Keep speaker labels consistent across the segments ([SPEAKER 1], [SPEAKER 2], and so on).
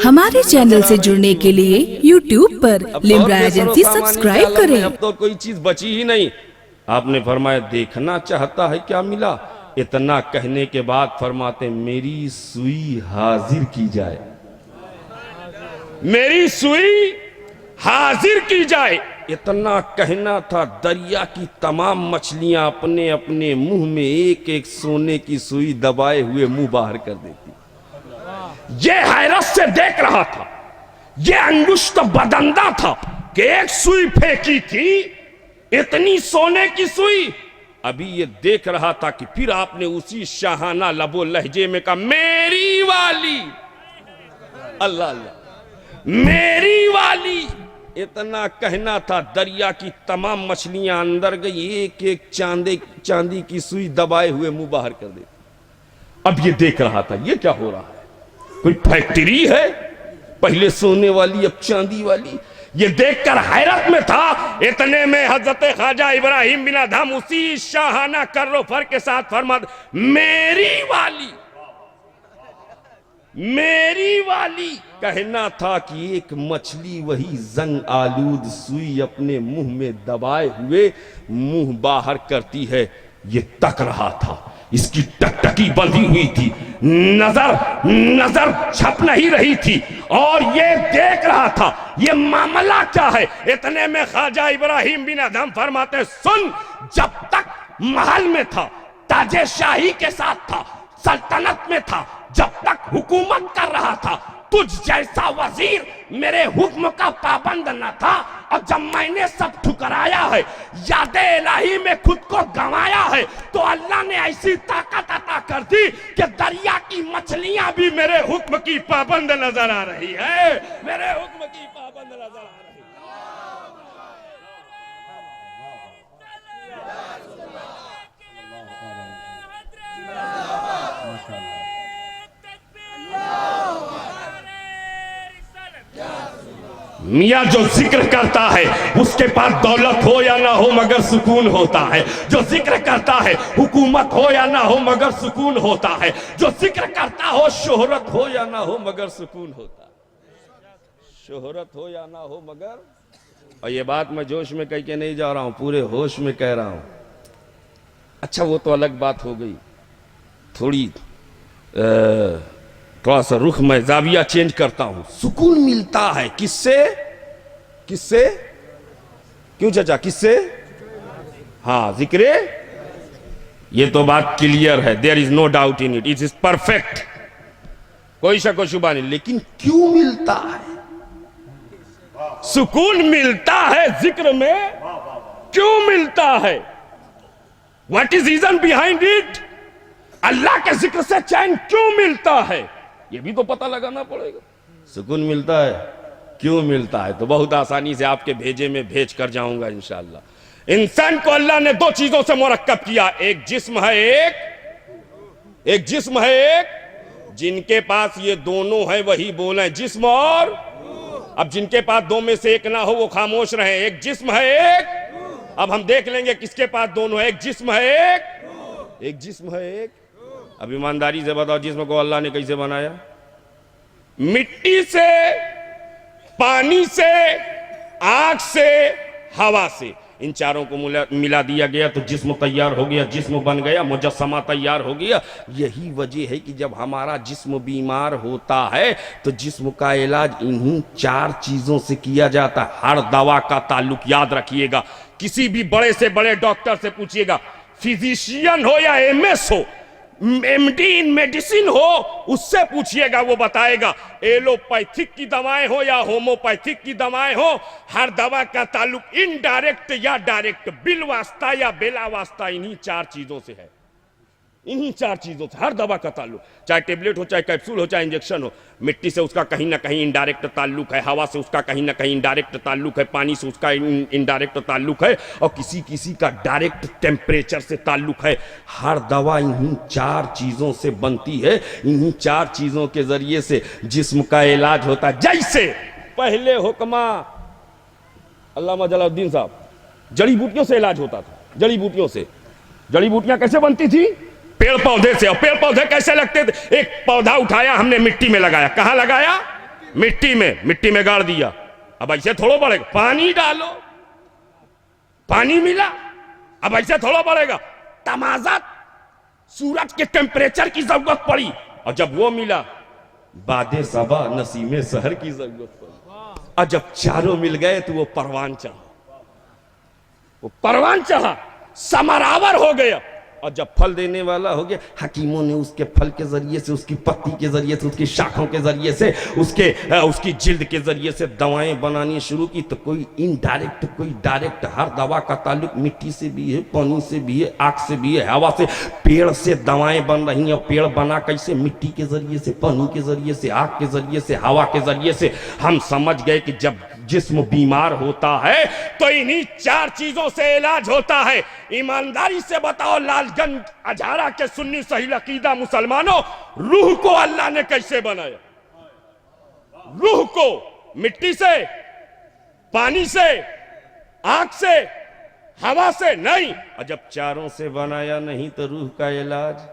[SPEAKER 1] हमारे चैनल से जुड़ने के लिए YouTube पर लिम्रा एजेंसी सब्सक्राइब करें।
[SPEAKER 2] अब तो कोई चीज बची ही नहीं। आपने फरमाया देखना चाहता है क्या मिला। इतना कहने के बाद फरमाते मेरी सुई हाजिर की जाए, मेरी सुई हाजिर की जाए। इतना कहना था, दरिया की तमाम मछलियां अपने अपने मुंह में एक एक सोने की सुई दबाए हुए मुंह बाहर कर देती। ये हैरत से देख रहा था, ये अंगुष्ठ बदंदा था कि एक सुई फेंकी थी, इतनी सोने की सुई। अभी ये देख रहा था कि फिर आपने उसी शाहाना लबो लहजे में कहा मेरी वाली, अल्लाह अल्लाह, मेरी वाली। इतना कहना था, दरिया की तमाम मछलियां अंदर गई, एक एक चांदी की सुई दबाए हुए मुंह बाहर कर देती। अब ये देख रहा था ये क्या हो रहा है, कोई फैक्ट्री है, पहले सोने वाली अब चांदी वाली। ये देखकर हैरत में था। इतने में हजरत ख्वाजा इब्राहिम बिन अदहम उसी शाहाना कर्रोफर के साथ फरमा मेरी वाली, मेरी वाली। कहना था कि एक मछली वही जंग आलूद सुई अपने मुंह में दबाए हुए मुंह बाहर करती है। ये तक रहा था, इसकी टकटकी बंधी हुई थी, नजर छप नहीं रही थी, और ये देख रहा था ये मामला क्या है। इतने में ख्वाजा इब्राहिम बिन अदहम फरमाते सुन, जब तक महल में था, ताजे शाही के साथ था, सल्तनत में था, जब तक हुकूमत कर रहा था, तुझ जैसा वजीर मेरे हुक्म का पाबंद न था। और जब मैंने सब ठुकराया है, याद इलाही में खुद को गंवाया है, तो अल्लाह ने ऐसी ताकत अता कर दी कि दरिया की मछलियां भी मेरे हुक्म की पाबंद नजर आ रही है, मेरे हुक्म की पाबंद नजर आ रही है। मियाँ जो जिक्र करता है उसके पास दौलत हो या ना हो मगर सुकून होता है। जो जिक्र करता है हुकूमत हो या ना हो मगर सुकून होता है। जो जिक्र करता हो शोहरत हो या ना हो मगर सुकून होता है। शोहरत हो या ना हो मगर, और ये बात मैं जोश में कह के नहीं जा रहा हूं, पूरे होश में कह रहा हूं। अच्छा वो तो अलग बात हो गई, थोड़ा सा रुख मैं जाविया चेंज करता हूं। सुकून मिलता है किससे, किससे, क्यों चाचा, किससे? हाँ जिक्रे, ये तो बात क्लियर है, there is no doubt in it, it is perfect, कोई शक व शुबा नहीं। लेकिन क्यों मिलता है सुकून, मिलता है जिक्र में, क्यों मिलता है, what is reason behind it? Allah के जिक्र से चैन क्यों मिलता है, ये भी तो पता लगाना पड़ेगा। सुकून मिलता है, क्यों मिलता है, तो बहुत आसानी से आपके भेजे में भेज कर जाऊंगा इंशाअल्लाह। इंसान को अल्लाह ने दो चीजों से मुरक्कब किया, एक जिस्म है, एक जिस्म है, एक जिनके पास ये दोनों है वही बोले, जिस्म और। अब जिनके पास दो में से एक ना हो वो खामोश रहे। एक जिस्म है एक, अब हम देख लेंगे किसके पास दोनों है। एक जिस्म है एक जिस्म है एक। अब ईमानदारी से बताओ जिस्म को अल्लाह ने कैसे बनाया? मिट्टी से, पानी से, आग से, हवा से, इन चारों को मिला दिया गया तो जिस्म तैयार हो गया, जिस्म बन गया, मुजस्समा तैयार हो गया। यही वजह है कि जब हमारा जिस्म बीमार होता है तो जिस्म का इलाज इन्हीं चार चीजों से किया जाता है। हर दवा का ताल्लुक याद रखिएगा, किसी भी बड़े से बड़े डॉक्टर से पूछिएगा, फिजिशियन हो या एमएस हो, एमडी इन मेडिसिन हो, उससे पूछिएगा, वो बताएगा। एलोपैथिक की दवाएं हो या होम्योपैथिक की दवाएं हो, हर दवा का ताल्लुक इनडायरेक्ट या डायरेक्ट, बिल वास्ता या बेला वास्ता, इन्हीं चार चीजों से है। इन्हीं चार चीजों से हर दवा का ताल्लुक, चाहे टेबलेट हो, चाहे कैप्सूल हो, चाहे इंजेक्शन हो। मिट्टी से उसका कहीं ना कहीं इनडायरेक्ट ताल्लुक है, हवा से उसका कहीं ना कहीं इनडायरेक्ट ताल्लुक है, पानी से उसका इनडायरेक्ट ताल्लुक है, और किसी किसी का डायरेक्ट टेम्परेचर से ताल्लुक है। हर दवा इन्हीं चार चीजों से बनती है, इन्हीं चार चीजों के जरिए से जिस्म का इलाज होता है। जैसे पहले हुक्मा अल्लामा जलालुद्दीन साहब, जड़ी बूटियों से इलाज होता था। जड़ी बूटियों से, जड़ी बूटियां कैसे बनती थी? पेड़ पौधे से। और पेड़ पौधे कैसे लगते थे? एक पौधा उठाया हमने, मिट्टी में लगाया। कहां लगाया? मिट्टी में गाड़ दिया, अब ऐसे थोड़ा बढ़ेगा। पानी डालो, पानी मिला, अब ऐसे थोड़ा बढ़ेगा। तमाजा सूरज के टेम्परेचर की जरूरत पड़ी, और जब वो मिला बादे सबा नसीमे शहर की जरूरत पड़ी, और जब चारों मिल गए तो वो परवान चढ़ा, समरावर हो गया। और जब फल देने वाला हो गया, हकीमों ने उसके फल के जरिए से, उसकी पत्ती के जरिए से, उसकी शाखों के जरिए से, उसकी जिल्द के जरिए से दवाएं बनानी शुरू की। तो कोई इनडायरेक्ट, कोई डायरेक्ट, हर दवा का ताल्लुक मिट्टी से भी है, पानी से भी है, आग से भी है, हवा से। पेड़ से दवाएं बन रही हैं। पेड़ बना कैसे? मिट्टी के जरिए से, पानी के जरिए से, आग के जरिए से, हवा के जरिए से। हम समझ गए कि जब जिस्म बीमार होता है तो इन्हीं 4 चीजों से इलाज होता है। ईमानदारी से बताओ लालगंज अजारा के सुन्नी सही अकीदा मुसलमानों, रूह को अल्लाह ने कैसे बनाया? रूह को मिट्टी से, पानी से, आग से, हवा से नहीं। और जब चारों से बनाया नहीं तो रूह का इलाज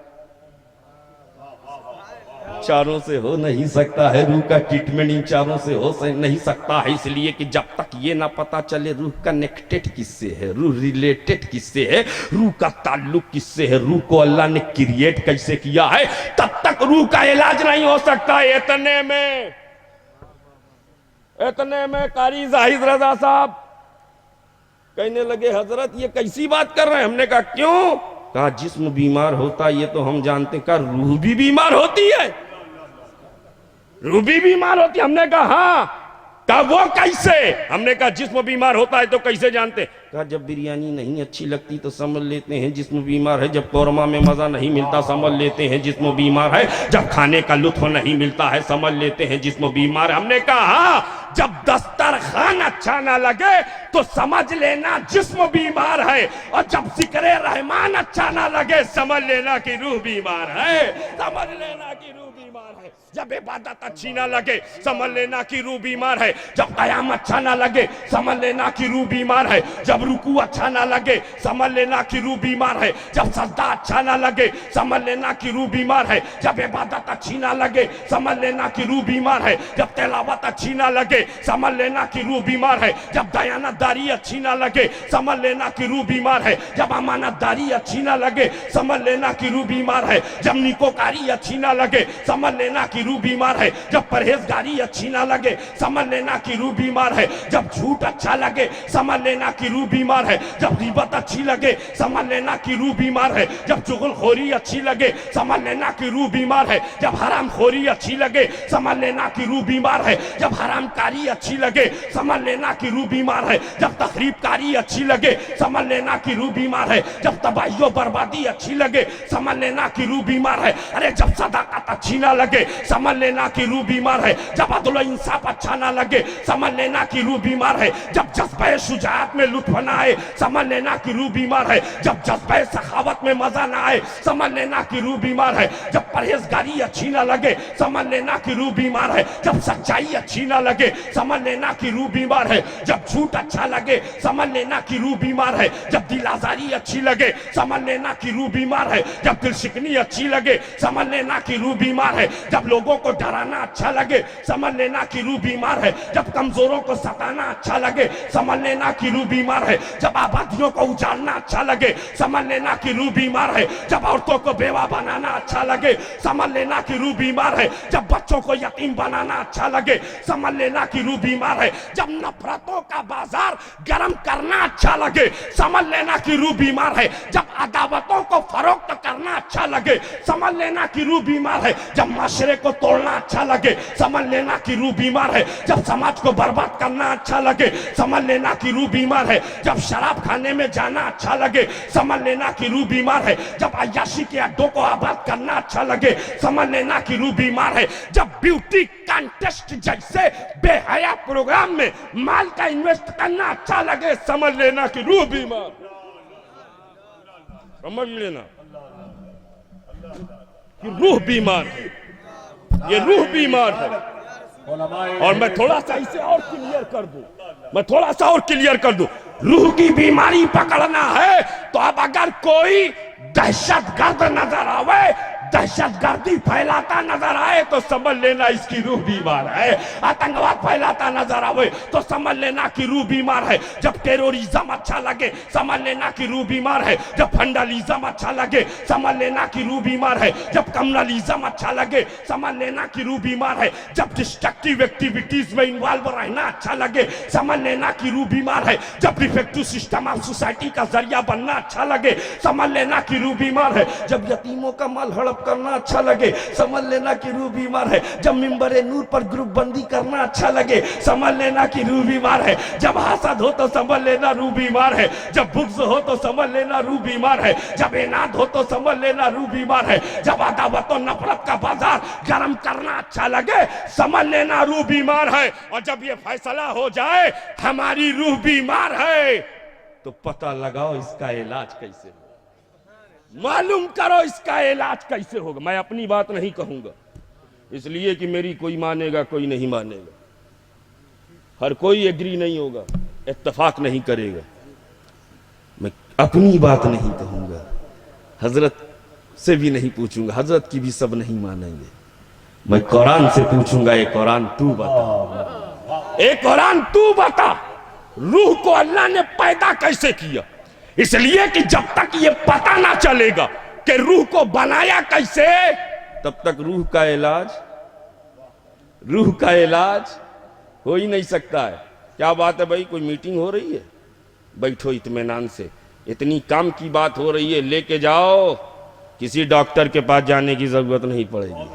[SPEAKER 2] चारों से हो नहीं सकता है। रूह का ट्रीटमेंट इन चारों से हो नहीं सकता है, इसलिए कि जब तक ये ना पता चले रूह कनेक्टेड किससे है, रूह रिलेटेड किससे है, रूह का ताल्लुक किससे है, रूह को अल्लाह ने क्रिएट कैसे किया है, तब तक रूह का इलाज नहीं हो सकता। इतने में कारी जाहिद रजा साहब कहने लगे, हजरत ये कैसी बात कर रहे हैं? हमने कहा क्यों? कहा जिस्म बीमार होता ये तो हम जानते, कहा रूह भी बीमार होती है? रूह भी बीमार होती है? हमने कहा हाँ। कहा वो कैसे? हमने कहा जिस्म बीमार होता है तो कैसे जानते? कहा जब बिरयानी नहीं अच्छी लगती तो समझ लेते हैं जिस्म बीमार है, जब कौरमा में मजा नहीं मिलता समझ लेते हैं जिस्म बीमार है, जब खाने का लुत्फ नहीं मिलता है समझ लेते हैं जिस्म बीमार है। हमने कहा हाँ, जब दस्तरखान अच्छा ना लगे तो समझ लेना जिस्म बीमार है, और जब जिक्र रहमान अच्छा ना लगे समझ लेना कि रूह बीमार है, समझ लेना कि रूह बीमार है। जब इबादत अच्छी ना लगे समझ लेना कि रूह बीमार है, जब कयाम अच्छा ना लगे समझ लेना कि रूह बीमार है, जब रुकू अच्छा ना लगे समझ लेना कि रूह बीमार है, जब सजदा अच्छा ना लगे समझ लेना कि रूह बीमार है, जब इबादत अच्छी ना लगे समझ लेना कि रूह बीमार है, जब तिलावत अच्छी ना लगे समझ लेना कि रूह बीमार है, जब दयानतदारी अच्छी ना लगे समझ लेना कि रूह बीमार है, जब अमानतदारी अच्छी ना लगे समझ लेना कि रूह बीमार है, जब निकोकारी अच्छी ना लगे समझ लेना कि रूह बीमार है, जब परहेजगारी अच्छी ना लगे समझ लेना कि रूह बीमार है, जब झूठ अच्छा लगे समझ लेना कि रूह बीमार है, जब ग़ीबत अच्छी लगे समझ लेना कि रूह बीमार है, जब चुगलखोरी अच्छी लगे समझ लेना कि रूह बीमार है, जब हरामखोरी अच्छी लगे समझ लेना कि रूह बीमार है, जब हरामकारी अच्छी लगे समझ लेना कि रूह बीमार है, जब तखरीबकारी अच्छी लगे समझ लेना कि रूह बीमार है, जब तबाही बर्बादी अच्छी लगे समझ लेना कि रूह बीमार है। अरे जब सदाकत अच्छी ना लगे समझ लेना कि रूह बीमार है, जब अदल इंसाफ अच्छा ना लगे समझ लेना कि रूह बीमार है, जब जज्बे शुजाअत में लुत्फ ना आए समझ लेना कि रूह बीमार है, जब जज्बे सखावत में मजा ना आए समझ लेना कि रूह बीमार है, जब परहेजगारी अच्छी ना लगे समझ लेना कि रूह बीमार है, जब सच्चाई अच्छी ना लगे समझ लेना कि रूह बीमार है, जब झूठ अच्छा लगे समझ लेना कि रूह बीमार है, जब दिल आजारी अच्छी लगे समझ लेना कि रूह बीमार है, जब दिल शिकनी अच्छी लगे समझ लेना कि रूह बीमार है, जब लोगों को डराना अच्छा लगे समझ लेना कि रूह बीमार है, जब कमजोरों को सताना अच्छा लगे समझ लेना कि रूह बीमार है, जब आबादियों को उजाड़ना अच्छा लगे समझ लेना कि रूह बीमार है, जब औरतों को बेवा बनाना अच्छा लगे समझ लेना कि रूह बीमार है, जब बच्चों को यतीम बनाना अच्छा लगे समझ लेना कि रूह बीमार है, जब नफरतों का बाजार गर्म करना अच्छा लगे समझ लेना कि रूह बीमार है, जब अदावतों को फरोख्त करना अच्छा लगे समझ लेना कि रूह बीमार है, जब माशरे को तोड़ना अच्छा लगे समझ लेना कि रूह बीमार है, जब समाज को बर्बाद करना अच्छा लगे समझ लेना कि रूह बीमार है, जब शराब खाने में जाना अच्छा लगे समझ लेना कि रूह बीमार है, जब अय्याशी के अड्डों को आबाद करना अच्छा लगे समझ लेना कि रूह बीमार है, जब ब्यूटी कंटेस्ट जैसे बेहया प्रोग्राम में माल का इन्वेस्ट करना अच्छा लगे समझ लेना कि रूह बीमार। समझ लेना कि रूह बीमार है, ये रूह बीमार है। और मैं थोड़ा सा इसे और क्लियर कर दूं, रूह की बीमारी पकड़ना है तो अब अगर कोई दहशतगर्द नजर आवे, दहशतगर्दी फैलाता नजर आए तो समझ लेना इसकी रूह बीमार है। आतंकवाद फैलाता नजर आवे तो समझ लेना कि रूह बीमार है। जब टेररिज्म अच्छा लगे समझ लेना कि रूह बीमार है। जब फंडालिज्म अच्छा लगे समझ लेना कि रूह बीमार है। जब कम्युनलिज्म अच्छा लगे समझ लेना कि रूह बीमार है। जब डिस्ट्रक्टिव एक्टिविटीज में इन्वॉल्व रहना अच्छा लगे समझ लेना कि रूह बीमार है। जब डिफेक्टिव सिस्टम ऑफ सोसाइटी का जरिया बनना अच्छा लगे समझ लेना कि रूह बीमार है। जब यतीमों का माल हड़प करना अच्छा लगे समझ लेना कि रूह बीमार है। जब मिंबरे नूर पर ग्रुप बंदी करना अच्छा लगे समझ लेना कि रूह बीमार है। जब हसद हो तो समझ लेना रूह बीमार है। जब बुग़्ज़ हो तो समझ लेना रूह बीमार है। जब इनाद हो तो समझ लेना रूह बीमार है। जब अदावत और नफरत का बाजार गर्म करना अच्छा लगे समझ लेना रूह बीमार है। और जब ये फैसला हो जाए हमारी रूह बीमार है तो पता लगाओ इसका इलाज कैसे हो, मालूम करो इसका इलाज कैसे होगा। मैं अपनी बात नहीं कहूंगा इसलिए कि मेरी कोई मानेगा कोई नहीं मानेगा, हर कोई एग्री नहीं होगा, इत्तेफाक नहीं करेगा। मैं अपनी बात नहीं कहूंगा, हजरत से भी नहीं पूछूंगा, हजरत की भी सब नहीं मानेंगे। मैं कुरान से पूछूंगा, ये कुरान तू बता, ए कुरान तू बता रूह को अल्लाह ने पैदा कैसे किया। इसलिए कि जब तक ये पता ना चलेगा कि रूह को बनाया कैसे तब तक रूह का इलाज हो ही नहीं सकता है। क्या बात है भाई, कोई मीटिंग हो रही है, बैठो इत्मीनान से, इतनी काम की बात हो रही है, लेके जाओ, किसी डॉक्टर के पास जाने की जरूरत नहीं पड़ेगी,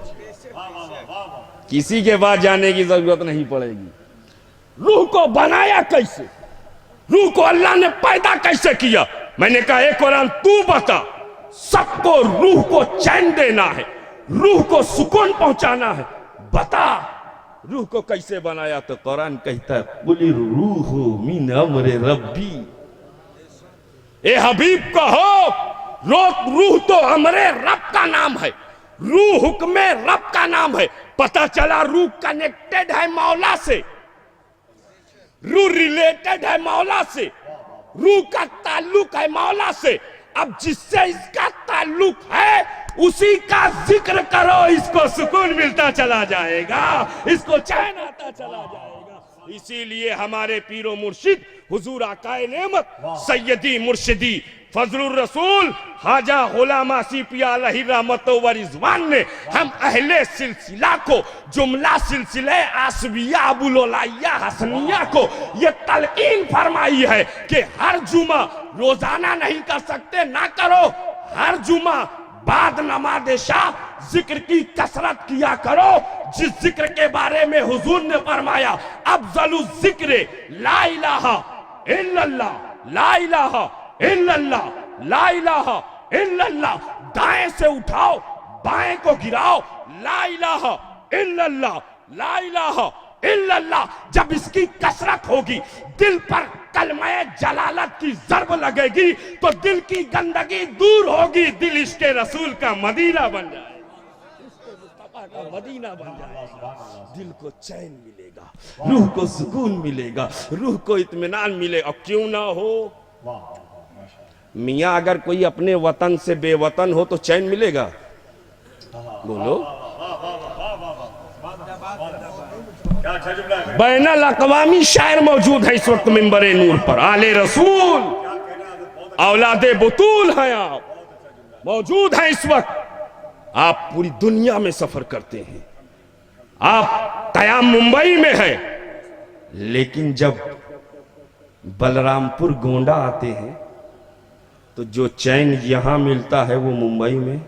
[SPEAKER 2] किसी के पास जाने की जरूरत नहीं पड़ेगी। रूह को बनाया कैसे, रूह को अल्लाह ने पैदा कैसे किया। मैंने कहा एक कुरान तू बता, सबको रूह को चैन देना है, रूह को सुकून पहुंचाना है, बता रूह को कैसे बनाया। तो कुरान कहता है कुली रूह मिन अम्रे रब्बी, ए हबीब कहो रूह तो अमरे रब का नाम है, रूह हुक्मे रब का नाम है। पता चला रूह कनेक्टेड है मौला से, रूह रिलेटेड है मौला से, रूह का ताल्लुक है मौला से। अब जिससे इसका ताल्लुक है उसी का जिक्र करो, इसको सुकून मिलता चला जाएगा, इसको चैन आता चला जाएगा। इसीलिए हमारे पीरो मुर्शिद हुजूर आकाए नेमत सैयदी मुर्शिदी फजलुर रसूल हाजा गुलाम आसिफिया अलैहि रहमत व रिजवान ने हम अहले सिलसिला को जुमला सिलसिले आसबिया अबुलौलाइया हसनिया को ये तलकीन फरमाई है कि हर जुमा रोजाना नहीं कर सकते, ना करो, हर जुमा बाद नमाज शाह जिक्र की कसरत किया करो। जिस जिक्र के बारे में हुजूर ने फरमाया अफजलु जिक्र ला इलाहा इल्लल्लाह, ला इलाहा इल्लल्लाह, ला इलाहा इल्लल्लाह। दाएं से उठाओ बाएं को गिराओ, ला इलाहा इल्लल्लाह, ला इलाहा इल्लल्लाह। जब इसकी कसरत होगी दिल पर कलमे जलालत की ज़र्ब लगेगी तो दिल की गंदगी दूर होगी, दिल इश्क़े रसूल का मदीना बन जाएगा, इश्क़े मुस्तफ़ा का मदीना बन जाएगा। दिल को चैन मिलेगा, रूह को सुकून मिलेगा, रूह को इत्मीनान मिले। और क्यों ना हो मियाँ, अगर कोई अपने वतन से बेवतन हो तो चैन मिलेगा? बोलो। बैनुल अक़वामी शायर मौजूद है इस वक्त मिंबरे नूर पर, आले रसूल औलादे बुतूल हैं, आप मौजूद हैं इस वक्त। आप पूरी दुनिया में सफर करते हैं, आप कयाम मुंबई में हैं, लेकिन जब बलरामपुर गोंडा आते हैं तो जो चैन यहां मिलता है वो मुंबई में,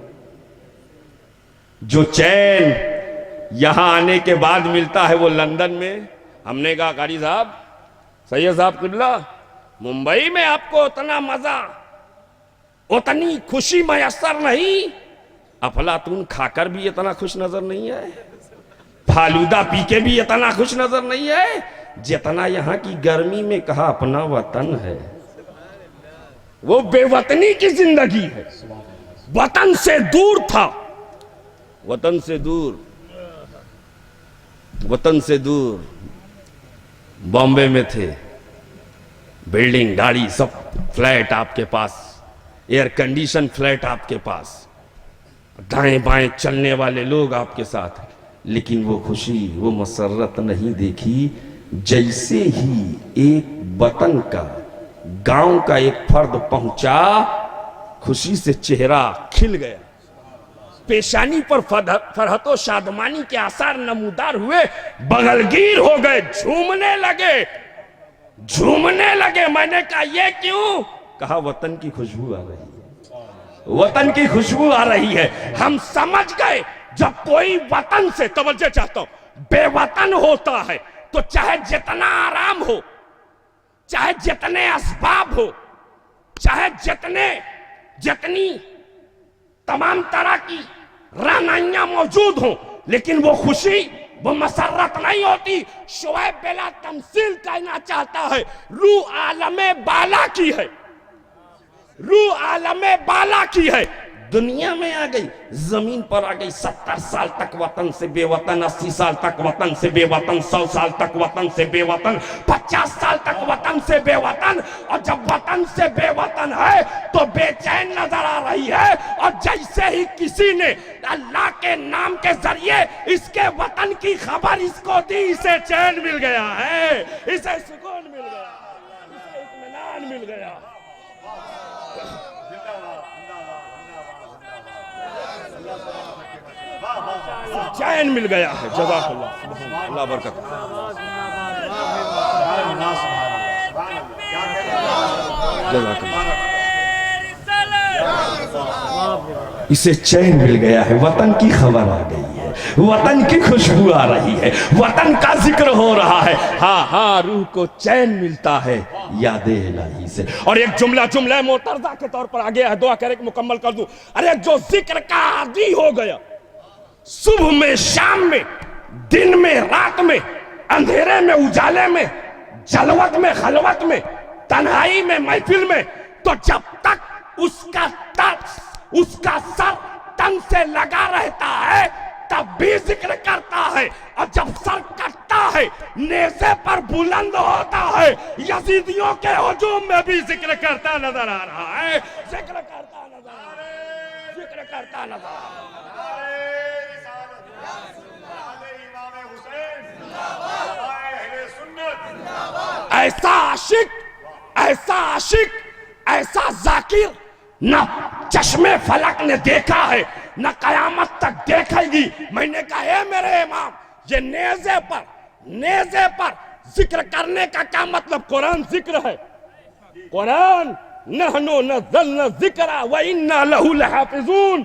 [SPEAKER 2] जो चैन यहां आने के बाद मिलता है वो लंदन में। हमने कहा कारी साहब, सैयद साहब किबला, मुंबई में आपको उतना मजा, उतनी खुशी मयसर नहीं, अफलातून खाकर भी इतना खुश नजर नहीं है, फालूदा पी के भी इतना खुश नजर नहीं है जितना यहां की गर्मी में कहा अपना वतन है। वो बेवतनी की जिंदगी है, वतन से दूर था, वतन से दूर, वतन से दूर। बॉम्बे में थे, बिल्डिंग गाड़ी सब फ्लैट आपके पास, एयर कंडीशन फ्लैट आपके पास। दाएं बाएं चलने वाले लोग आपके साथ हैं, लेकिन वो खुशी, वो मसरत नहीं देखी। जैसे ही एक वतन का, गांव का एक फर्द पहुंचा, खुशी से चेहरा खिल गया, पेशानी पर फरहतो शादमानी के आसार नमूदार हुए, बगलगीर हो गए, झूमने लगे, झूमने लगे। मैंने कहा ये क्यों? कहा वतन की खुशबू आ रही है, वतन की खुशबू आ रही है। हम समझ गए जब कोई वतन से, तवज्जो चाहता हूं, बेवतन होता है तो चाहे जितना आराम हो, चाहे जितने असबाब हो, चाहे जितनी तमाम तरह की रानाइयां मौजूद हो, लेकिन वो खुशी, वो मसरत नहीं होती। शुएब बेला तमसील कहना चाहता है, रूह आलमे बाला की है, रूह आलमे बाला की है। दुनिया में आ गई, जमीन पर आ गई, 70 साल तक वतन से बेवतन, 80 साल तक वतन से बेवतन, 100 साल तक वतन से बेवतन, 50 साल तक वतन से बेवतन। और जब वतन से बेवतन है तो बेचैन नजर आ रही है। और जैसे ही किसी ने अल्लाह के नाम के जरिए इसके वतन की खबर इसको दी, इसे चैन मिल गया है, इसे सुकून मिल गया, इसे इत्मीनान मिल गया। चैन मिल गया है। जज़ाकल्लाह, अल्लाह बरकत। इसे चैन मिल गया है, वतन की खबर आ गई है, वतन की खुशबू आ रही है, वतन का जिक्र हो रहा है। हाँ हाँ, रूह को चैन मिलता है याद इलाही से। और एक जुमला मोतरजा के तौर पर आ गया है, दुआ करे कि मुकम्मल कर दूं। अरे जो जिक्र का आदी हो गया, सुबह में, शाम में, दिन में, रात में, अंधेरे में, उजाले में, जलवत में, खलवत में, तन्हाई में, महफिल में, तो जब तक उसका सर तन से लगा रहता है तब भी जिक्र करता है। और जब सर कटता है, नेज़े पर बुलंद होता है, यजीदियों के हुजूम में भी जिक्र करता नजर आ रहा है, जिक्र करता नजर आ रहा है, जिक्र करता नजर आ रहा है। ऐसा आशिक, ऐसा आशिक, ऐसा जाकिर न चश्मे फलक ने देखा है, न कयामत तक देखेगी। मैंने कहा है मेरे इमाम, ये नेज़े पर जिक्र करने का क्या मतलब? कुरान जिक्र है, कुरान नहनु नज़्ज़लना ज़िक्रा व इन्ना लहू लहाफ़िज़ून,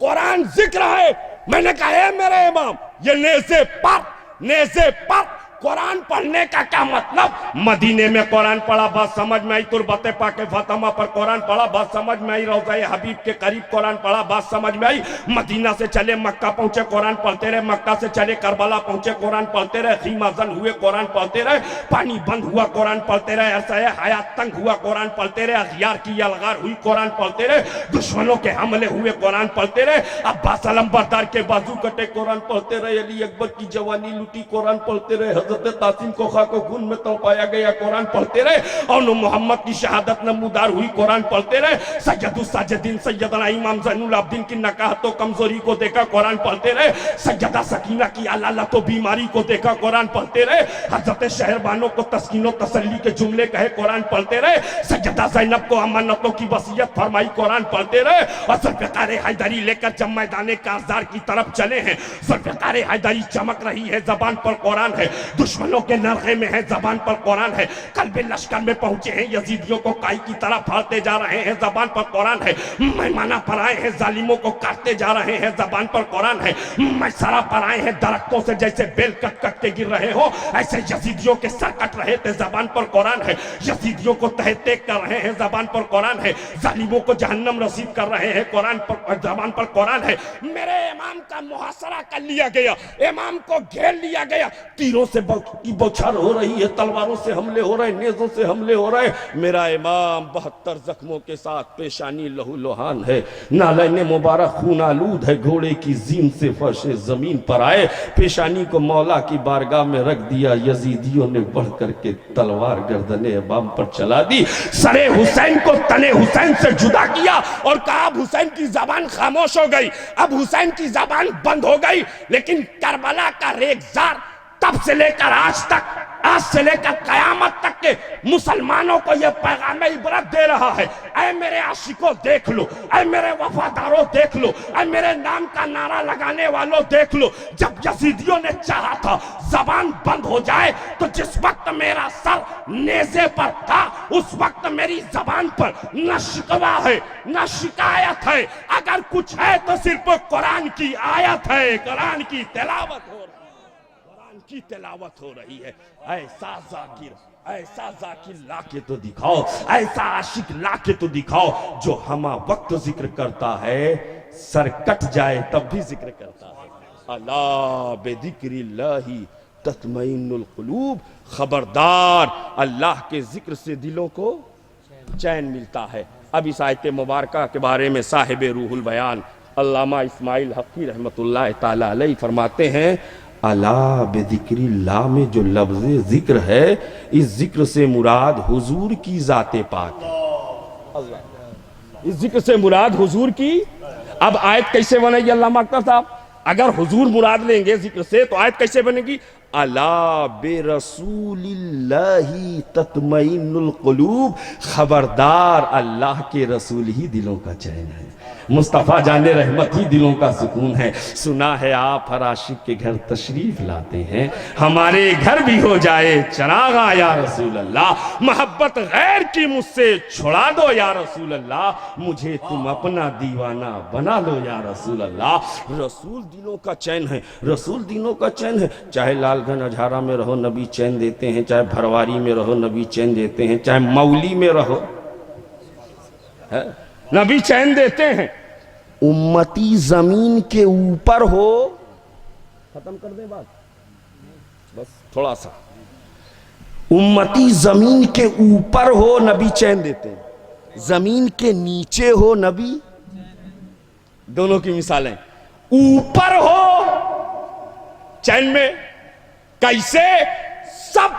[SPEAKER 2] कुरान जिक्र है। मैंने कहा है मेरे इमाम, ये नेज़े पर कुरान पढ़ने का क्या मतलब? मदीने में कुरान पढ़ा, बात समझ में आई। तुरबते पाके फातिमा पर कुरान पढ़ा, बात समझ में आई। रोज़ाए हबीब के करीब कुरान पढ़ा, बात समझ में आई। मदीना से चले मक्का पहुंचे, कुरान पढ़ते रहे। मक्का से चले करबला पहुंचे, कुरान पढ़ते रहे। खीमाजन हुए, कुरान पढ़ते रहे। पानी बंद हुआ, कुरान पढ़ते रहे। ऐसा हयात तंग हुआ, कुरान पढ़ते रहे। अखियार की अलगार हुई, कुरान पढ़ते रहे। दुश्मनों के हमले हुए, कुरान पढ़ते रहे। अब्बास अलमबरदार के बाजू कटे, कुरान पढ़ते रहे। अली अकबर की जवानी लुटी, कुरान पढ़ते रहे। हजरत तासीम को खाको खून में तो पाया गया, कुरान पढ़ते रहे। और मोहम्मद की शहादत नमूदार हुई, कुरान पढ़ते रहे। सैयदुस साजिदीन सैयदना इमाम ज़ैनुल आबिदीन की नकाहत तो कमजोरी को देखा, कुरान पढ़ते रहे। सैयदा सकीना की अलालत तो बीमारी को देखा, कुरान पढ़ते रहे। हजरत शहरबानों को तस्कीनो तसल्ली के जुमले कहे, कुरान पढ़ते रहे। सैयदा ज़ैनब को अमानतों की वसीयत फरमाई, कुरान पढ़ते रहे। और ज़ुल्फ़िकार हैदरी लेकर जब मैदान काज़दार की तरफ चले हैं, ज़ुल्फ़िकार हैदरी चमक रही है, जबान पर कुरान है। दुश्मनों के नरखे में है, जबान पर कुरान है। कल्बे लश्कर में पहुंचे हैं, यजीदियों को काई की तरह फाड़ते जा रहे हैं, जबान पर कुरान है। मेहमाना पर आए हैं, जालिमों को काटते जा रहे हैं, जबान पर कुरान है। मैसरा पर आए हैं, दरख्तों से जैसे बेल कट कट के गिर रहे हो, ऐसे यजीदियों के सर कट रहे थे, जबान पर कुरान है। यजीदियों को तह तेग कर रहे हैं, जबान पर कुरान है। जालिमों को जहन्नम रसीद कर रहे हैं, कुरान पर, जबान पर कुरान है। मेरे इमाम का मुहासरा कर लिया गया, इमाम को घेर लिया गया, तीरों से की बौछार हो रही है, तलवारों से हमले हो रहे, नेज़ों से हमले हो रहे। मेरा इमाम 72 जख्मों के साथ, पेशानी लहूलुहान है, नालैने मुबारक खून आलूद है, घोड़े की जीन से फर्शे जमीन पर आए, पेशानी को मौला की बारगाह में रख दिया। यजीदियों ने बढ़ करके तलवार गर्दने इमाम पर चला दी, सरे हुसैन को तने हुसैन से जुदा किया और कहा अब हुसैन की जबान खामोश हो गई, अब हुसैन की जबान बंद हो गई। लेकिन करबला का रेगजार तब से लेकर आज तक, आज से लेकर कयामत तक के मुसलमानों को यह पैगाम इबरत दे रहा है, ऐ मेरे आशिकों देख लो, ऐ मेरे वफादारों देख लो, ऐ मेरे नाम का नारा लगाने वालों देख लो। जब यजीदियों ने चाहा था जबान बंद हो जाए, तो जिस वक्त मेरा सर नेज़े पर था, उस वक्त मेरी जबान पर न शिकवा है न शिकायत है। अगर कुछ है तो सिर्फ कुरान की आयत है, कुरान की तिलावत हो रही है, कुरान की तिलावत हो रही है। ऐसा जाकिर ला के तो दिखाओ, ऐसा आशिक ला के तो दिखाओ जो हमा वक्त जिक्र करता है, सर कट जाए तब भी जिक्र करता है। अला बिदिक्रिल्लाहि तत्मइन्नुल कुलूब, खबरदार अल्लाह के जिक्र से दिलों को चैन मिलता है। अब इस आयत मुबारका के बारे में साहिब रूहुल बयान अल्लामा इस्माइल हक़ी रहमतुल्लाह ताला अलैह फरमाते हैं, अला बिदिक्रिल्लाह में जो लफ्ज़ जिक्र है, इस जिक्र से मुराद हुजूर की ज़ाते पाक है। इस जिक्र से मुराद हुजूर की। अब आयत कैसे बनेगी अल्लामा अख्तर साहब? अगर हुजूर मुराद लेंगे जिक्र से तो आयत कैसे बनेगी? अला बिरसूलिल्लाहि तत्मइन्नुल कुलूब, खबरदार अल्लाह के रसूल ही दिलों का चैन है, मुस्तफ़ा जाने रहमत ही दिलों का सुकून है। सुना है आप हर आशिक के घर तशरीफ लाते हैं, हमारे घर भी हो जाए चरागा या रसूल अल्लाह, मोहब्बत गैर की मुझसे छुड़ा दो या रसूल अल्लाह, मुझे तुम अपना दीवाना बना लो या रसूल अल्लाह। रसूल दिलों का चैन है, रसूल दिलों का चैन है। चाहे लालगंज अझारा में रहो नबी चैन देते हैं, चाहे भरवारी में रहो नबी चैन देते हैं, चाहे मौली में रहो है नबी चैन देते हैं। उम्मती जमीन के ऊपर हो, खत्म कर दे बात, बस थोड़ा सा, उम्मती जमीन के ऊपर हो नबी चैन देते हैं, जमीन के नीचे हो नबी, दोनों की मिसालें। ऊपर हो चैन में, कैसे? सब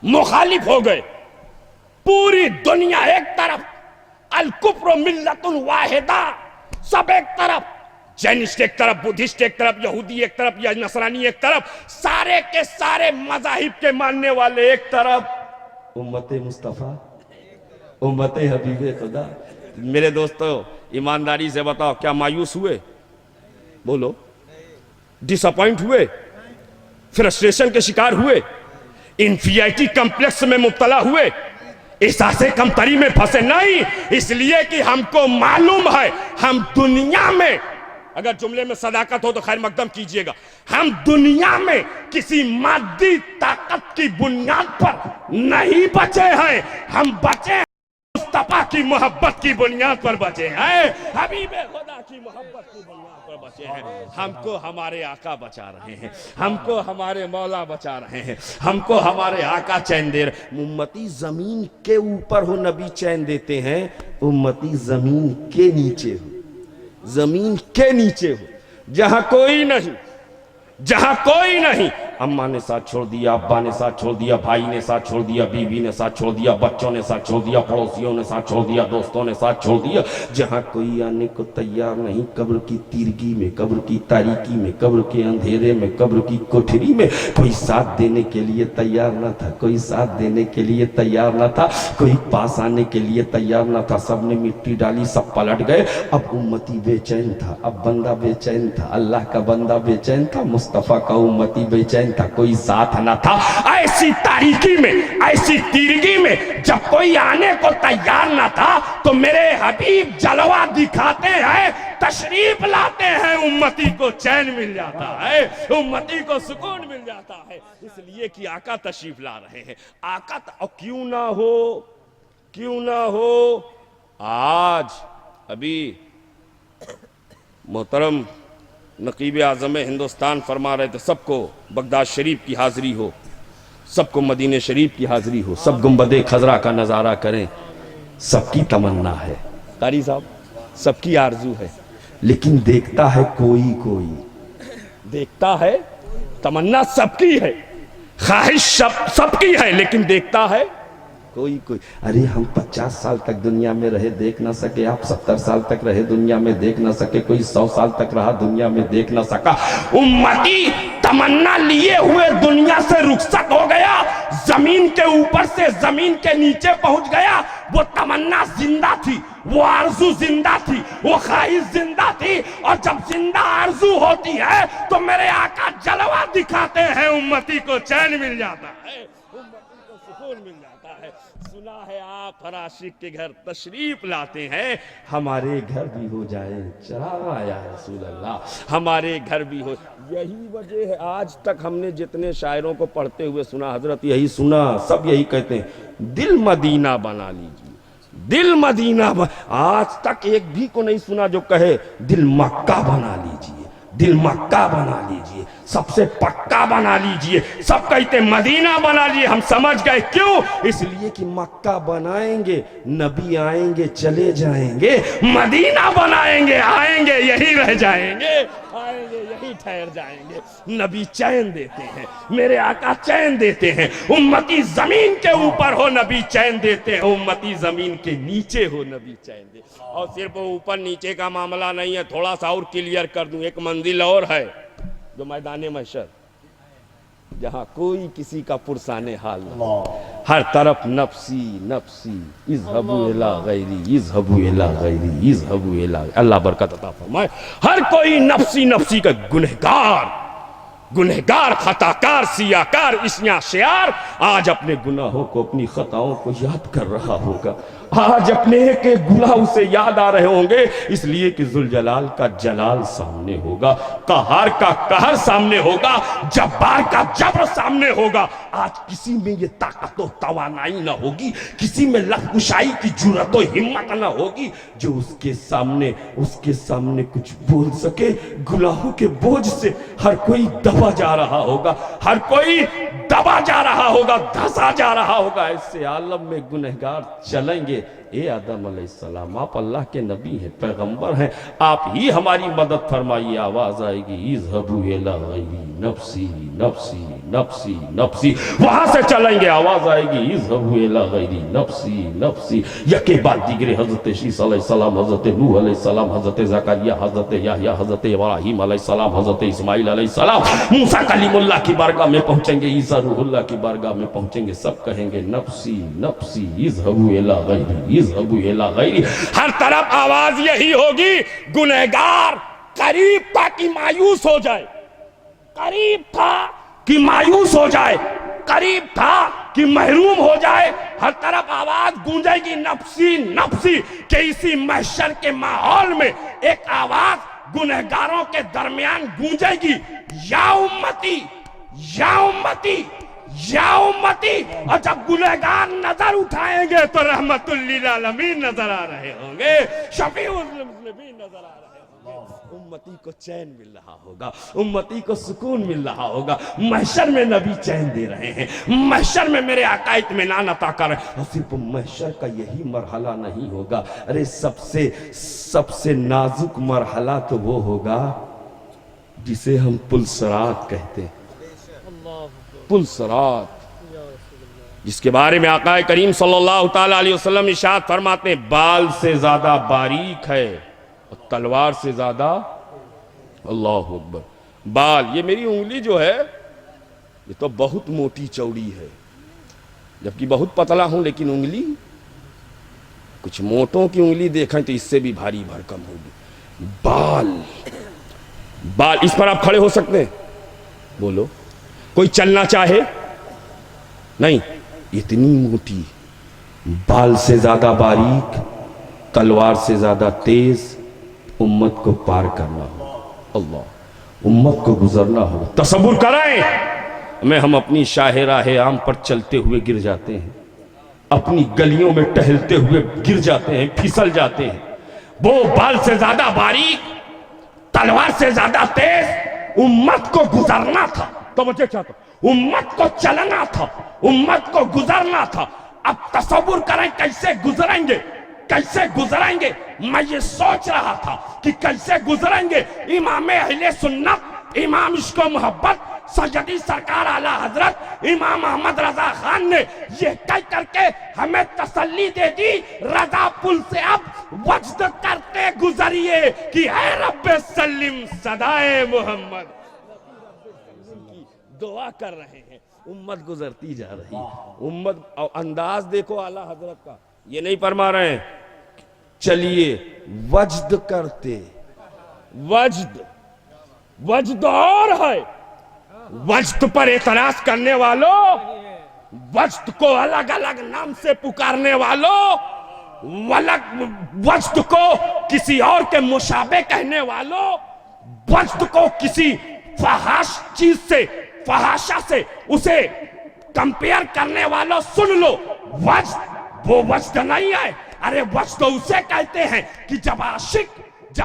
[SPEAKER 2] मुखालिफ हो गए, पूरी दुनिया एक तरफ, अल कुफ्र मिल्लतुन वाहिदा, सब एक तरफ, जैनिस्ट एक तरफ, बुद्धिस्ट एक तरफ, यहूदी एक तरफ या नसरानी एक तरफ, सारे के सारे मजाहिब के मानने वाले एक तरफ, उम्मते मुस्तफा, उम्मते हबीबे खुदा। मेरे दोस्तों ईमानदारी से बताओ, क्या मायूस हुए? बोलो। डिसअपॉइंट हुए? फ्रस्ट्रेशन के शिकार हुए? इंफियाइटी कॉम्प्लेक्स में मुब्तला हुए? एहसासे कमतरी में फंसे? नहीं, इसलिए कि हमको मालूम है हम दुनिया में, अगर जुमले में सदाकत हो तो खैर मकदम कीजिएगा, हम दुनिया में किसी मादी ताकत की बुनियाद पर नहीं बचे हैं, हम बचे हैं मुस्तफा की मोहब्बत की बुनियाद पर बचे हैं, हबीबे खुदा की मोहब्बत की बुनियाद पर बचे हैं। हमको हमारे आका बचा रहे हैं, हमको हमारे मौला बचा रहे हैं, हमको हमारे आका चैन दे रहे। उम्मती जमीन के ऊपर हो नबी चैन देते हैं, उम्मती जमीन के नीचे हो, जमीन के नीचे हो, जहां कोई नहीं, जहां कोई नहीं। अम्मा ने साथ छोड़ दिया, अब्बा ने साथ छोड़ दिया, भाई ने साथ छोड़ दिया, बीवी ने साथ छोड़ दिया, बच्चों ने साथ छोड़ दिया, पड़ोसियों ने साथ छोड़ दिया, दोस्तों ने साथ छोड़ दिया। जहां कोई आने को तैयार नहीं, कब्र की तीरगी में, कब्र की तारीकी में, कब्र के अंधेरे में, कब्र की कोठरी में कोई साथ देने के लिए तैयार न था, कोई साथ देने के लिए तैयार न था, कोई पास आने के लिए तैयार न था। सबने मिट्टी डाली, सब पलट गए। अब उम्मती बेचैन था, अब बंदा बेचैन था, अल्लाह का बंदा बेचैन था, मुस्तफा का उम्मती बेचैन था, कोई साथ न था। ऐसी तारीकी में, ऐसी तीरगी में जब कोई आने को तैयार न था, तो मेरे हबीब जलवा दिखाते हैं, तशरीफ लाते हैं, उम्मती को चैन मिल जाता है, उम्मती को सुकून मिल जाता है, इसलिए कि आका तशरीफ ला रहे हैं। आका और क्यों ना हो, क्यों ना हो। आज अभी मोहतरम नकीब आज़म हिंदुस्तान फरमा रहे थे सबको बगदाद शरीफ की हाज़िरी हो, सबको मदीने शरीफ की हाज़िरी हो, सब गुंबदे खजरा का नज़ारा करें, सबकी तमन्ना है कारी साहब, सबकी आरजू है, लेकिन देखता है कोई कोई, देखता है, तमन्ना सबकी है, ख्वाहिश सबकी है, लेकिन देखता है कोई कोई। अरे हम 50 साल तक दुनिया में रहे, देख ना सके, आप 70 साल तक रहे दुनिया में, देख ना सके, कोई 100 साल तक रहा दुनिया में, देख ना सका। उम्मती तमन्ना लिए हुए दुनिया से रुखसत हो गया, जमीन के ऊपर से जमीन के नीचे पहुंच गया। वो तमन्ना जिंदा थी, वो आरजू जिंदा थी, वो ख्वाहिश जिंदा थी, और जब जिंदा आरजू होती है तो मेरे आका जलवा दिखाते हैं, उम्मती को चैन मिल जाता है, उम्मती को सुकून मिल जाता है। सुना है आप हर आशिक के घर तशरीफ लाते हैं, हमारे घर भी हो जाए चरागा या रसूल अल्लाह, हमारे घर भी हो। यही वजह है आज तक हमने जितने शायरों को पढ़ते हुए सुना, हजरत यही सुना, सब यही कहते हैं दिल मदीना बना लीजिए, दिल मदीना आज तक एक भी को नहीं सुना जो कहे दिल मक्का बना लीजिए, दिल मक्का बना लीजिए, सबसे पक्का बना लीजिए। सब कहते मदीना बना लीजिए, हम समझ गए क्यों, इसलिए कि मक्का बनाएंगे नबी आएंगे चले जाएंगे, मदीना बनाएंगे आएंगे यही रह जाएंगे, आएंगे यही ठहर जाएंगे। नबी चैन देते हैं, मेरे आका चैन देते हैं, उम्मती जमीन के ऊपर हो नबी चैन देते हैं, उम्मती जमीन के नीचे हो नबी चैन दे। और सिर्फ ऊपर नीचे का मामला नहीं है, थोड़ा सा और क्लियर कर दूं, एक मंजिल और है जो मैदान महशर, जहां कोई किसी का पुरसाने हाल नहीं, हर तरफ नफसी नफसी, इज़हबू इला गैरी, इज़हबू इला गैरी, इज़हबू इला, अल्लाह बरकत अता फरमाए। हर कोई नफसी नफसी का गुनहगार, गुनहगार, खताकार, सियाकार, इस्या शियार आज अपने गुनाहों को, अपनी खताओं को याद कर रहा होगा, आज अपने एक एक गुनाह उसे याद आ रहे होंगे, इसलिए कि जुलजलाल का जलाल सामने होगा, कहार का कहर सामने होगा, जब्बार का जबर सामने होगा। आज किसी में ये ताकत और तवानाई ना होगी, किसी में लफ्ज़कुशाई की जुर्रत और हिम्मत ना होगी जो उसके सामने कुछ बोल सके। गुनाहों के बोझ से हर कोई दबा जा रहा होगा, हर कोई दबा जा रहा होगा, धंसा जा रहा होगा। ऐसे आलम में गुनहगार चलेंगे। ए आदम अलैहिस्सलाम, आप अल्लाह के नबी हैं, पैगंबर हैं, आप ही हमारी मदद फरमाइए। आवाज आएगी इज़हबू इला गैरी, नफ्सी नफ्सी नफ्सी नफ्सी, वहां से चलेंगे। आवाज आएगी इज़हबू इला गैरी, नफ्सी नफ्सी। यके बाद दिगरे हजरत शीस अलैहिस्सलाम, हजरत नूह अलैहिस्सलाम, हजरत ज़करिया, हजरत याहया, हजरत इब्राहीम अलैहिस्सलाम, हजरत इस्माइल अलैहिस्सलाम, मूसा कलीमुल्लाह की बारगाह में पहुंचेंगे, ईसा रूहुल्लाह की बारगाह में पहुंचेंगे। सब कहेंगे नफ्सी नफ्सी, इज़हबू इला गैरी, इज़हबू इला गैरी। हर तरफ आवाज यही होगी। गुनहगार करीब था कि मायूस हो जाए, करीब था कि मायूस हो जाए, करीब था कि महरूम हो जाए। हर तरफ आवाज गूंजेगी नफ्सी नफ्सी के। इसी महशर के माहौल में एक आवाज गुनहगारों के दरमियान गूंजेगी, या उम्मती या उम्मती या उम्मती। और जब गुनहगार नजर उठाएंगे तो रहमतुल लिल आलमीन नजर आ रहे होंगे, शफीउल मुज़निबीन नजर आ रहे होंगे। उम्मती को चैन मिल रहा होगा, उम्मती को सुकून मिल रहा होगा। महशर में नबी चैन दे रहे हैं, महशर में मेरे आका इत्मीनान अता कर रहे हैं। और सिर्फ महशर का यही मरहला नहीं होगा, अरे सबसे नाजुक मरहला तो वो होगा जिसे हम पुलसरात कहते हैं, पुलसरात, जिसके बारे में आका करीम सल्लल्लाहु ताला अलैहि वसल्लम इरशाद फरमाते हैं, बाल से ज्यादा बारीक है और तलवार से ज्यादा, अल्लाह अकबर। बाल, ये मेरी उंगली जो है ये तो बहुत मोटी चौड़ी है, जबकि बहुत पतला हूं, लेकिन उंगली, कुछ मोटों की उंगली देखें तो इससे भी भारी भरकम होगी। बाल, इस पर आप खड़े हो सकते हैं, बोलो कोई चलना चाहे नहीं, इतनी मोटी, बाल से ज्यादा बारीक, तलवार से ज्यादा तेज, उम्मत को पार करना हो, अल्लाह, उम्मत को गुजरना हो। तसव्वुर कराएं में हम अपनी शाहराहे आम पर चलते हुए गिर जाते हैं, अपनी गलियों में टहलते हुए गिर जाते हैं, फिसल जाते हैं। वो बाल से ज्यादा बारीक, तलवार से ज्यादा तेज उम्मत को गुजरना था। तो मुझे क्या था, उम्मत को चलना था, उम्मत को गुजरना था। अब तसव्वुर करें कैसे गुजरेंगे, कैसे गुजरेंगे। मैं ये सोच रहा था कि कैसे गुजरेंगे। इमाम अहले सुन्नत, इमाम इश्क व मोहब्बत सैयदी सरकार आला हजरत इमाम अहमद रजा खान ने ये कह करके हमें तसल्ली दे दी, रजा पुल से अब वज्द करते गुजरिए कि है रब्बे सल्लिम सदाए मोहम्मद। दुआ कर रहे हैं, उम्मत गुजरती जा रही है। उम्मत अंदाज देखो आला हजरत का, ये नहीं फरमा रहे हैं चलिए वज्द करते। वज्द, वज्द और है। वज्द पर एतराज करने वालों, वज्द को अलग अलग नाम से पुकारने वालों, वज्द को किसी और के मुशाबे कहने वालों, वज्द को किसी फहाश चीज से, फहाशा से उसे कंपेयर करने वालों, सुन लो वज्द वो वज्द नहीं है। अरे वज्द तो उसे कहते हैं कि जब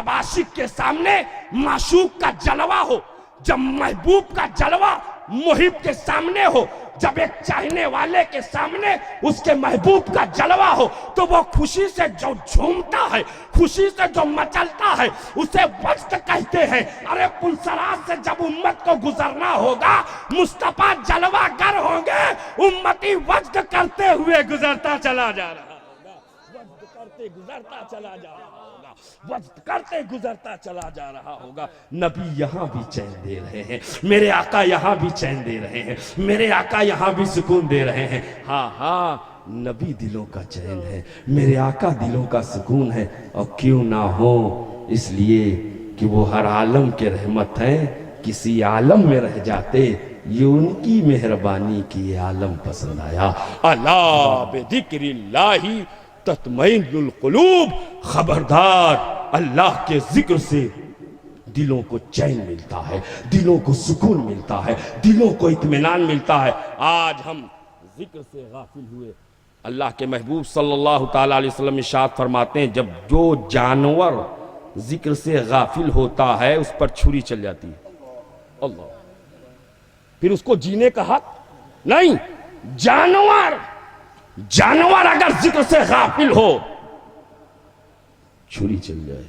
[SPEAKER 2] आशिक के सामने माशूक का जलवा हो, जब महबूब का जलवा मुहिब के सामने हो, जब एक चाहने वाले के सामने उसके महबूब का जलवा हो, तो वो खुशी से जो झूमता है, खुशी से जो मचलता है, उसे वज्द कहते हैं। अरे पुलसराज से जब उम्मत को गुजरना होगा, मुस्तफा जलवा गर होंगे, उम्मती वज्द करते हुए गुजरता चला जा रहा होगा, वज्द करते गुजरता चला जा रहा होगा, वज्द करते गुजरता चला जा रहा होगा। नबी यहाँ भी चैन दे रहे हैं, मेरे आका यहाँ भी चैन दे रहे हैं, मेरे आका यहाँ भी सुकून दे रहे हैं। हाँ हाँ, नबी दिलों का चैन है, मेरे आका दिलों का सुकून है। और क्यों ना हो, इसलिए कि वो हर आलम के रहमत हैं, किसी आलम में रह जाते, ये उनकी मेहरबानी की ये आलम पसंद आया। अला बिज़िक्रिल्लाहि तत्मइन्नुल कुलूब, खबरदार अल्लाह के जिक्र से दिलों को चैन मिलता है, दिलों को सुकून मिलता है, दिलों को इत्मीनान मिलता है। आज हम जिक्र से गाफिल हुए। अल्लाह के महबूब सल्लल्लाहु ताला अलैहि वसल्लम इरशाद फरमाते हैं, जब जो जानवर जिक्र से गाफिल होता है उस पर छुरी चल जाती है, अल्लाह, फिर उसको जीने का हक नहीं। जानवर अगर जिक्र से गाफिल हो, छुरी चल जाए।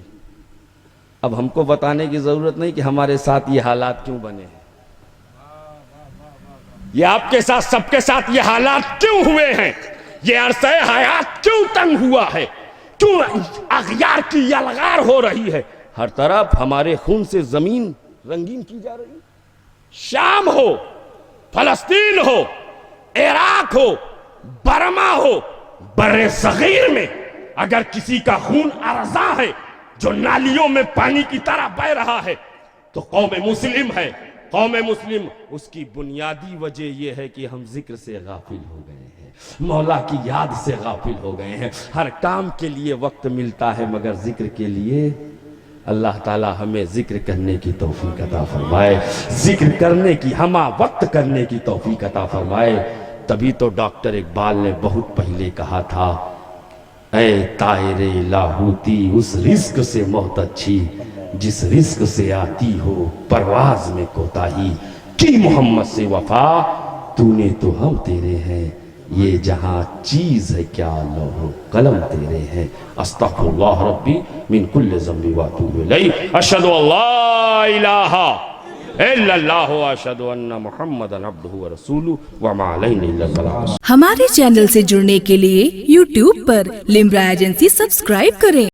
[SPEAKER 2] अब हमको बताने की जरूरत नहीं कि हमारे साथ ये हालात क्यों बने हैं, ये आपके साथ, सबके साथ ये हालात क्यों हुए हैं, ये अरसे हयात क्यों तंग हुआ है, क्यों अगयार की यलगार हो रही है। हर तरफ हमारे खून से जमीन रंगीन की जा रही है। शाम हो, फलस्तीन हो, इराक हो, बर्मा हो, बर्रे सगीर में अगर किसी का खून अरजा है, जो नालियों में पानी की तरह बह रहा है, तो कौम मुस्लिम है। कौम मुस्लिम, उसकी बुनियादी वजह यह है कि हम जिक्र से गाफिल हो गए हैं, मौला की याद से गाफिल हो गए हैं। हर काम के लिए वक्त मिलता है, मगर जिक्र के लिए अल्लाह ताला हमें जिक्र करने की तौफीक अता फरमाए, जिक्र करने की, हमा वक्त करने की तौफीक अता फरमाए। तभी तो डॉक्टर इकबाल ने बहुत पहले कहा था, ऐ तायरे लाहूती उस रिस्क से मौत अच्छी, जिस रिस्क से आती हो परवाज में कोताही, की मोहम्मद से वफा तूने तो हम तेरे हैं, ये जहां चीज है क्या लौह कलम तेरे हैं। अस्तगफिरुल्लाह रब्बी मिन कुल्लि ज़ंबि व अतूबु इलैहि, अशहदु अल्ला इलाहा इल्लल्लाह व अशहदु अन्ना मुहम्मदन अब्दुहु व रसूलुहु व मा अलैना इल्ला अल बलाग।
[SPEAKER 1] हमारे चैनल से जुड़ने के लिए YouTube पर लिम्रा एजेंसी सब्सक्राइब करें।